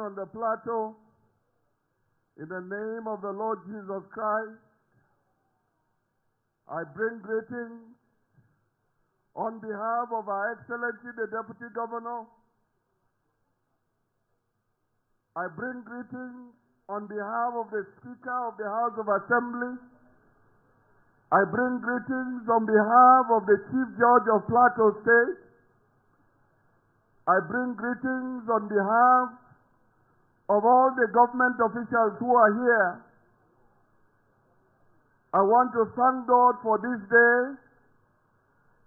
on the Plateau, in the name of the Lord Jesus Christ, I bring greetings on behalf of Our Excellency the Deputy Governor. I bring greetings on behalf of the Speaker of the House of Assembly. I bring greetings on behalf of the Chief Judge of Plateau State. I bring greetings on behalf of all the government officials who are here. I want to thank God for this day.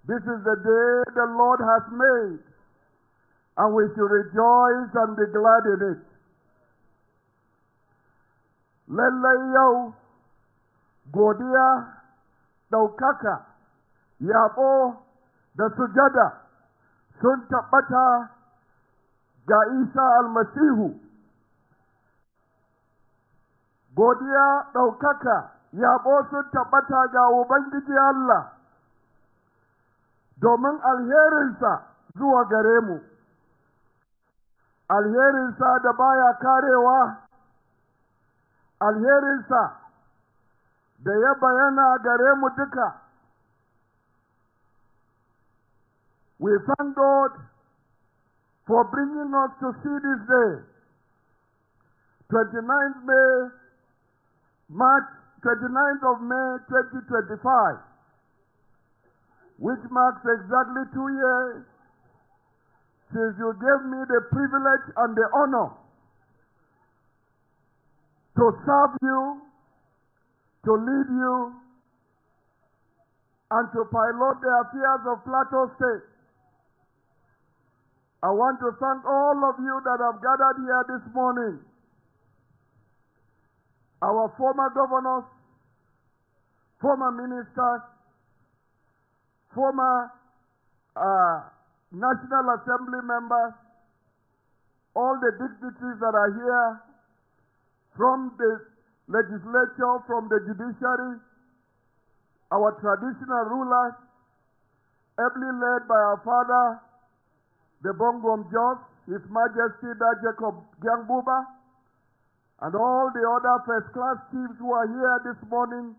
This is the day the Lord has made, and we should rejoice and be glad in it. Lallai yau godiya, ɗaukaka, yabo da sujada sun tabbata ga Isa almasihu. Godiya, ɗaukaka, yabo sun tabbata ga Ubangiji Allah, domin alherinsa zuwa gare mu, alherinsa da baya karewa, alherinsa da ya bayana gare mu duka. We thank God for bringing us to see this day, 29th of May 2025, which marks exactly 2 years since you gave me the privilege and the honor to serve you, to lead you, and to pilot the affairs of Plateau State. I want to thank all of you that have gathered here this morning. Our former governors, former ministers, former National Assembly members, all the dignitaries that are here, from the legislature, from the judiciary, our traditional rulers, ably led by our father, the Bongom Jos, His Majesty Da Jacob Gyangbuba, and all the other first-class chiefs who are here this morning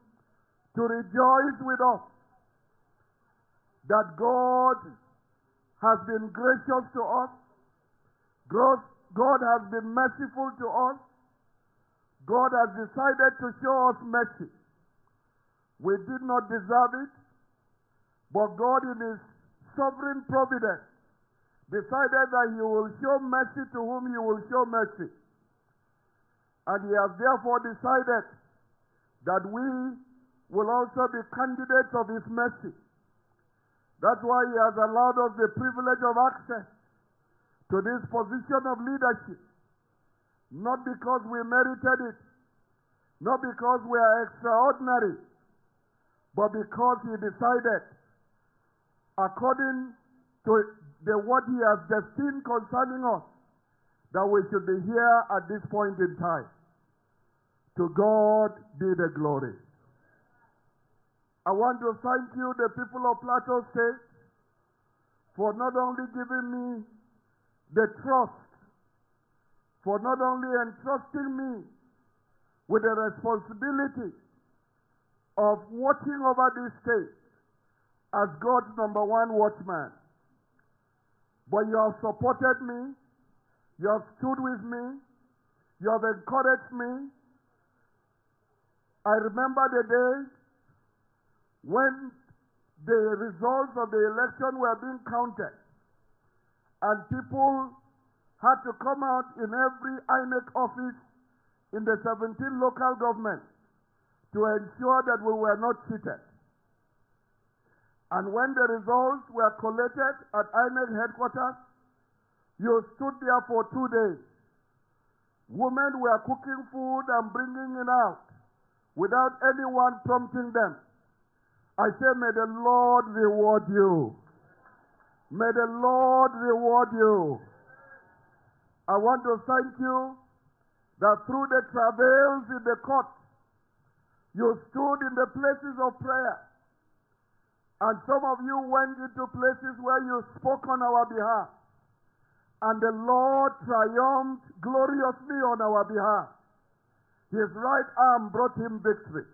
to rejoice with us that God has been gracious to us, God has been merciful to us, God has decided to show us mercy. We did not deserve it, but God in His sovereign providence decided that He will show mercy to whom He will show mercy. And He has therefore decided that we will also be candidates of His mercy. That's why He has allowed us the privilege of access to this position of leadership. Not because we merited it, not because we are extraordinary, but because He decided, according to what He has destined concerning us, that we should be here at this point in time. To God be the glory. I want to thank you, the people of Plateau State, for not only giving me the trust, for not only entrusting me with the responsibility of watching over this state as God's #1 watchman, but you have supported me, you have stood with me, you have encouraged me. I remember the days when the results of the election were being counted, and people had to come out in every INEC office in the 17 local governments to ensure that we were not cheated. And when the results were collated at INEC headquarters, you stood there for 2 days. Women were cooking food and bringing it out without anyone prompting them. I say, may the Lord reward you. May the Lord reward you. I want to thank you that through the travails in the court, you stood in the places of prayer. And some of you went into places where you spoke on our behalf. And the Lord triumphed gloriously on our behalf. His right arm brought him victory.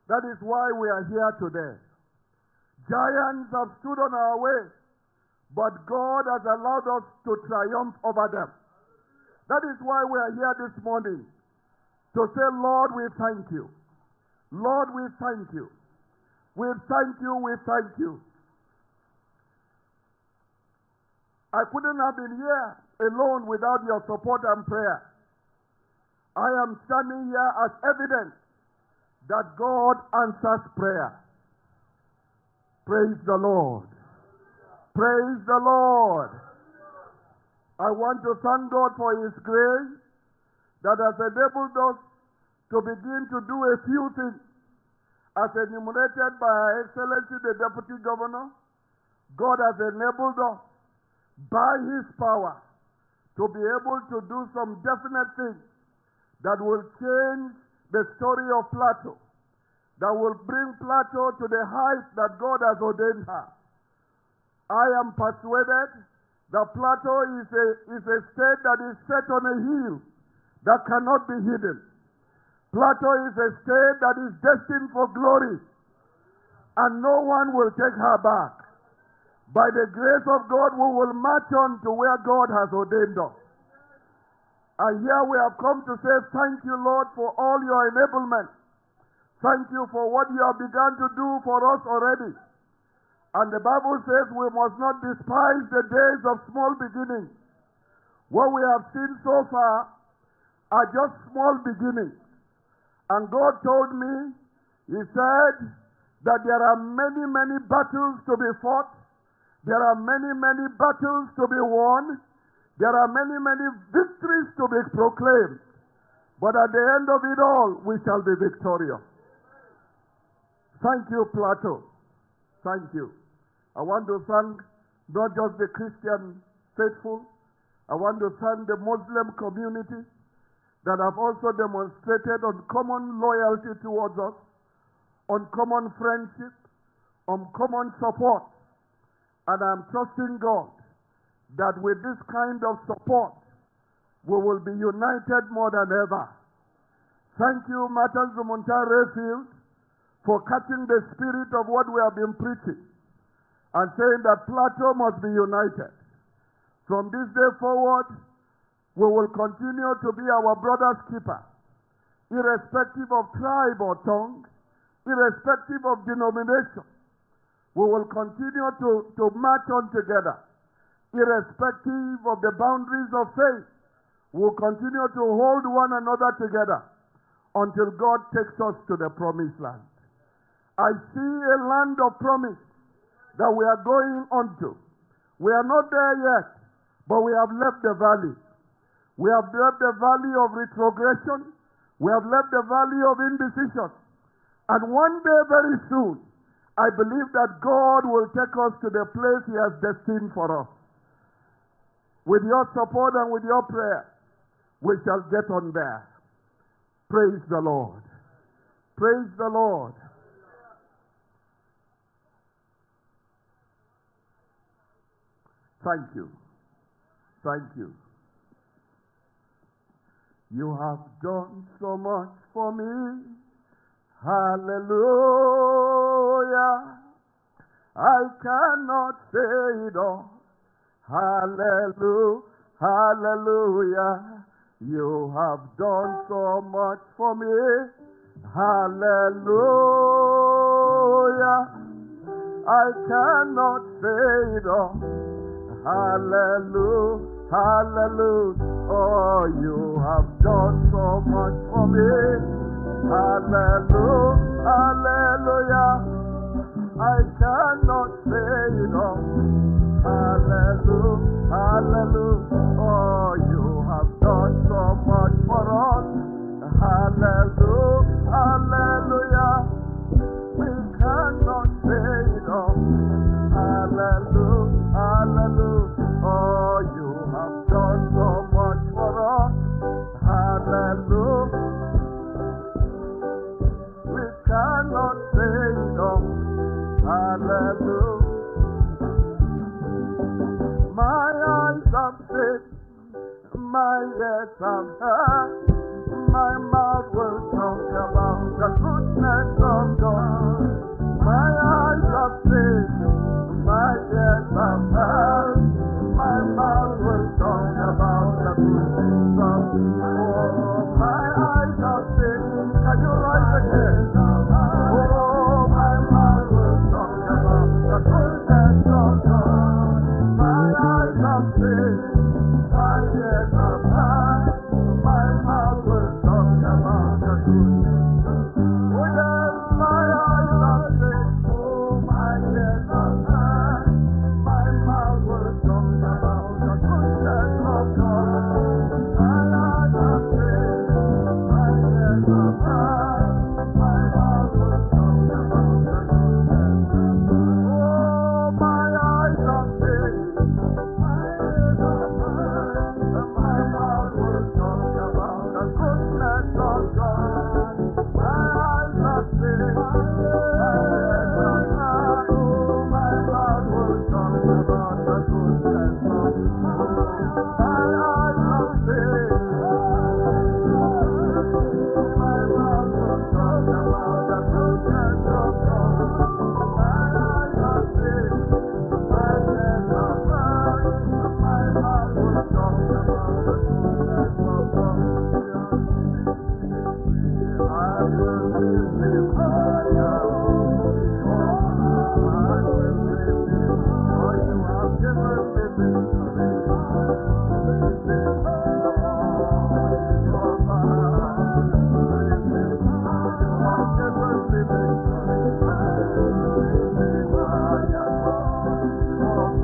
That is why we are here today. Giants have stood on our way, but God has allowed us to triumph over them. That is why we are here this morning, to say, Lord, we thank you. Lord, we thank you. We thank you, we thank you. I couldn't have been here alone without your support and prayer. I am standing here as evidence that God answers prayer. Praise the Lord. Praise the Lord. I want to thank God for His grace that has enabled us to begin to do a few things as enumerated by Her Excellency the Deputy Governor. God has enabled us by His power to be able to do some definite things that will change the story of Plateau, that will bring Plateau to the height that God has ordained her. I am persuaded that Plateau is a state that is set on a hill that cannot be hidden. Plateau is a state that is destined for glory, and no one will take her back. By the grace of God, we will march on to where God has ordained us. And here we have come to say thank you, Lord, for all your enablement. Thank you for what you have begun to do for us already. And the Bible says we must not despise the days of small beginnings. What we have seen so far are just small beginnings. And God told me, He said that there are many, many battles to be fought. There are many, many battles to be won. There are many, many victories to be proclaimed. But at the end of it all, we shall be victorious. Thank you, Plateau. Thank you. I want to thank not just the Christian faithful. I want to thank the Muslim community that have also demonstrated on common loyalty towards us, on common friendship, on common support. And I'm trusting God that with this kind of support, we will be united more than ever. Thank you, Martin Zumunta Rayfield, for catching the spirit of what we have been preaching and saying that Plateau must be united. From this day forward, we will continue to be our brother's keeper, irrespective of tribe or tongue, irrespective of denomination. We will continue to march on together, irrespective of the boundaries of faith. We will continue to hold one another together until God takes us to the promised land. I see a land of promise that we are going onto. We are not there yet, but we have left the valley. We have left the valley of retrogression. We have left the valley of indecision. And one day very soon, I believe that God will take us to the place He has destined for us. With your support and with your prayer, we shall get on there. Praise the Lord. Praise the Lord. Thank you. Thank you. You have done so much for me. Hallelujah. I cannot say it all. Hallelujah. Hallelujah. You have done so much for me. Hallelujah. I cannot say it all. Hallelujah. Hallelujah. Oh, you have done so much for me. Hallelujah. Hallelujah. I cannot say it all. Hallelujah. Hallelujah. Oh, you have done so much for us. Hallelujah. Hallelujah. We cannot say it all. Hallelujah. Hallelujah. Oh, you have done so much for us. Hallelujah. We cannot say it all. Hallelujah. My eyes have seen I've heard, my mouth will talk about the goodness of God. My eyes have seen, my ears have heard, my mouth will talk about the goodness of God. My eyes have seen, can you rise again? Oh, my mouth will talk about the goodness of God. My eyes have seen, my ears have heard, my mouth will talk about the goodness of God. Oh, yes, my eyes have seen, oh, my ears have heard, my mouth will talk about the goodness of God. My eyes have seen, my ears have heard, my mouth will talk about the goodness of God. Oh, my eyes have seen, my ears have heard, my mouth will talk about the goodness of God. My eyes have seen, my ears have heard, oh, my mouth will talk about the goodness of God. My eyes have seen, my mouth will talk about the goodness of God. My eyes have seen, my ears have heard, my mouth will talk about the goodness of God. I will lift him higher, I will lift him, for you have given me victory. Lift him higher, Jehovah. Lift him higher, you have given me victory. Lift him higher, Jehovah.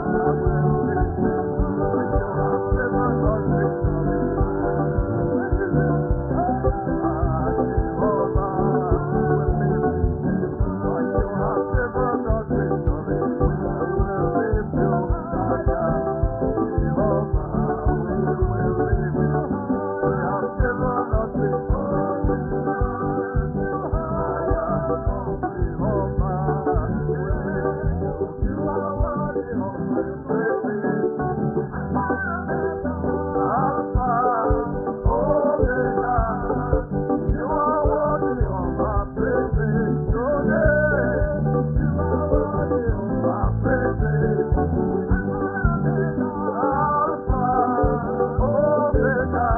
I will lift him, for you have given us victory. Lift him higher, Jehovah. We will lift him, for you have given us victory. We will lift you higher, Jehovah. We will lift you. You have given us victory. We will lift you higher, Jehovah. We lift you. You are worthy of my praises. Alpha, Omega. You are worthy of my praises. Today, you are worthy of my praises. Alpha, Omega.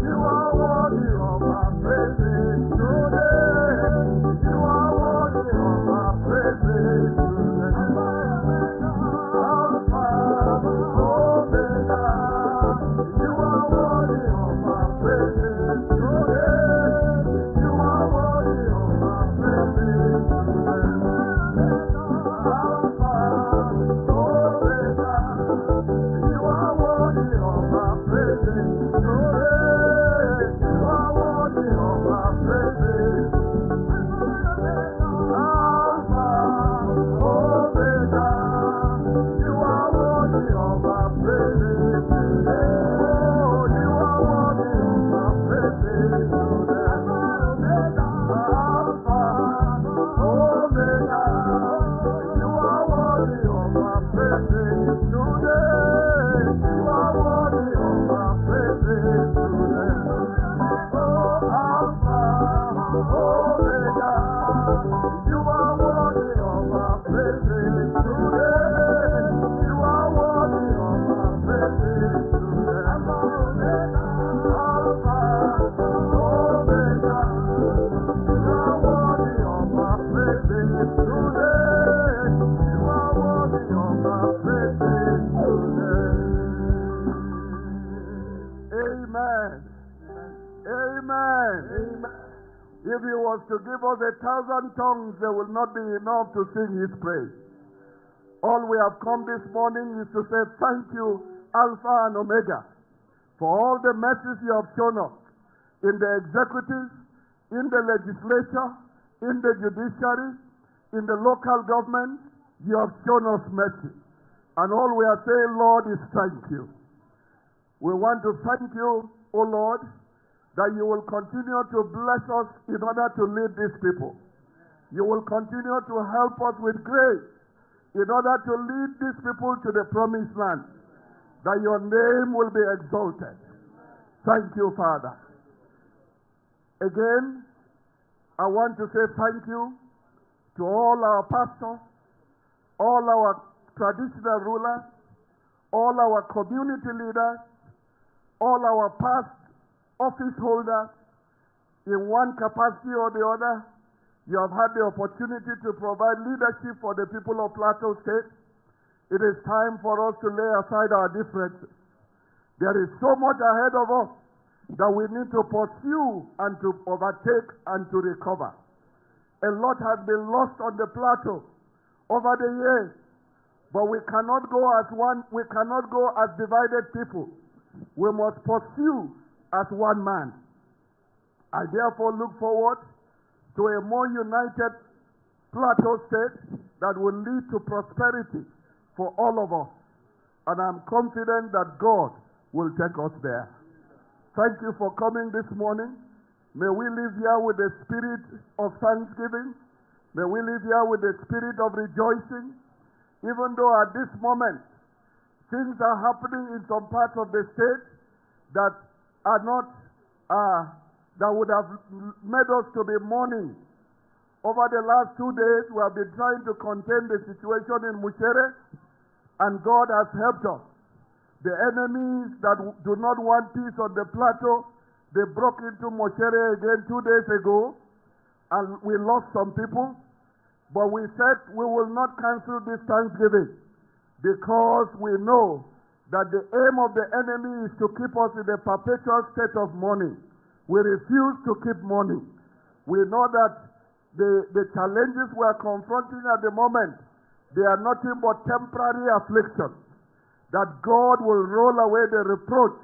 You are worthy of my praises. Today, you are worthy of my praises. Alpha, Omega. You are worthy of my praises. Today, you are worthy of my praises. Alpha, Omega. You are worthy of my praises. Today, you are worthy of my praises. Alpha, Omega. You are worthy of my praises. Oh, you are worthy of my praises. Alpha, Omega. You are worthy of my praises. Today, you are worthy of my praises. Oh, Alpha, Omega. You are worthy of my praises. Today, you are worthy of my praises. Alpha, Omega. You are worthy of my praises. Today, you are worthy of my praises. Amen. Amen. If he was to give us 1,000 tongues, there will not be enough to sing his praise. All we have come this morning is to say thank you, Alpha and Omega, for all the mercies you have shown us in the executive, in the legislature, in the judiciary, in the local government. You have shown us mercy. And all we are saying, Lord, is thank you. We want to thank you, O Lord, that you will continue to bless us in order to lead these people. You will continue to help us with grace in order to lead these people to the promised land, that your name will be exalted. Thank you, Father. Again, I want to say thank you to all our pastors, all our traditional rulers, all our community leaders, all our past office holders, in one capacity or the other. You have had the opportunity to provide leadership for the people of Plateau State. It is time for us to lay aside our differences. There is so much ahead of us that we need to pursue and to overtake and to recover. A lot has been lost on the plateau over the years, but we cannot go as one, we cannot go as divided people. We must pursue as one man. I therefore look forward to a more united Plateau State that will lead to prosperity for all of us. And I'm confident that God will take us there. Thank you for coming this morning. May we live here with the spirit of thanksgiving. May we live here with the spirit of rejoicing. Even though at this moment, things are happening in some parts of the state that are not, that would have made us to be mourning. Over the last 2 days, we have been trying to contain the situation in Muchere, and God has helped us. The enemies that do not want peace on the plateau, they broke into Muchere again 2 days ago, and we lost some people. But we said we will not cancel this Thanksgiving because we know that the aim of the enemy is to keep us in a perpetual state of mourning. We refuse to keep mourning. We know that the challenges we are confronting at the moment, they are nothing but temporary afflictions. That God will roll away the reproach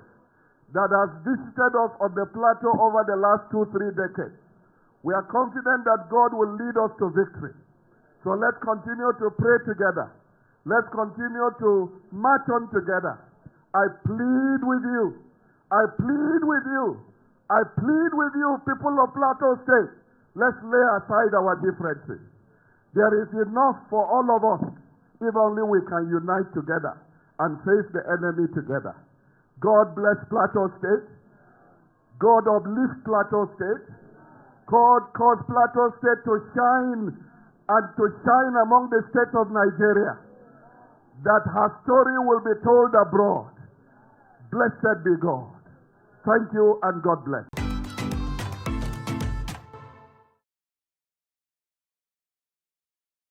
that has visited us on the plateau over the last 2-3 decades. We are confident that God will lead us to victory. So let's continue to pray together. Let's continue to march on together. I plead with you. I plead with you. I plead with you, people of Plateau State. Let's lay aside our differences. There is enough for all of us if only we can unite together and face the enemy together. God bless Plateau State. God uplift Plateau State. God cause Plateau State to shine and to shine among the states of Nigeria, that her story will be told abroad. Blessed be God. Thank you and God bless.